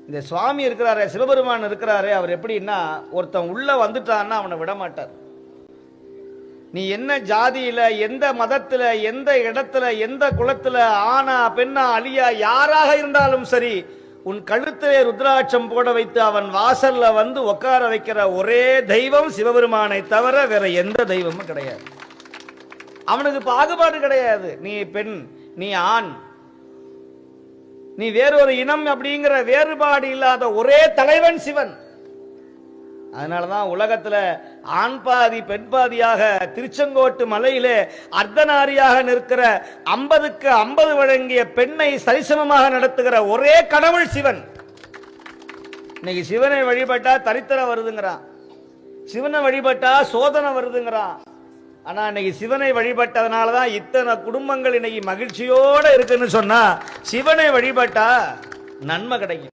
இந்த சுவாமி இருக்கிறாரே, சிவபெருமான் இருக்கிறாரே, அவர் எப்படின்னா ஒருத்தன் உள்ள வந்துட்டான்னா அவனை விட மாட்டார். நீ என்ன ஜாதியில, எந்த மதத்துல, எந்த இடத்துல, எந்த குலத்துல, ஆனா பெண்ணா அலியா யாராக இருந்தாலும் சரி, உன் கழுத்திலே ருத்ராட்சம் போட வைத்து அவன் வாசல்ல வந்து உட்கார வைக்கிற ஒரே தெய்வம் சிவபெருமானை தவிர வேற எந்த தெய்வமும் கிடையாது. அவனுக்கு பாகுபாடு கிடையாது. நீ பெண், நீ ஆண், நீ வேறொரு இனம் அப்படிங்கிற வேறுபாடு இல்லாத ஒரே தலைவன் சிவன். அதனாலதான் உலகத்துல ஆண் பாதி பெண் பாதியாக திருச்செங்கோட்டு மலையிலே அர்த்தநாரியாக நிற்கிற 50க்கு 50 வழங்கிய பெண்ணை சரிசமமாக நடத்துகிற ஒரே கடவுள் சிவன். இன்னைக்கு சிவனை வழிபட்டா தரித்திரம் வருதுங்கிறான், சிவனை வழிபட்டா சோதனை வருதுங்கிறான். ஆனா இன்னைக்கு சிவனை வழிபட்டதுனாலதான் இத்தனை குடும்பங்கள் இன்னைக்கு மகிழ்ச்சியோட இருக்குன்னு சொன்னா, சிவனை வழிபட்டா நன்மை கிடைக்கும்.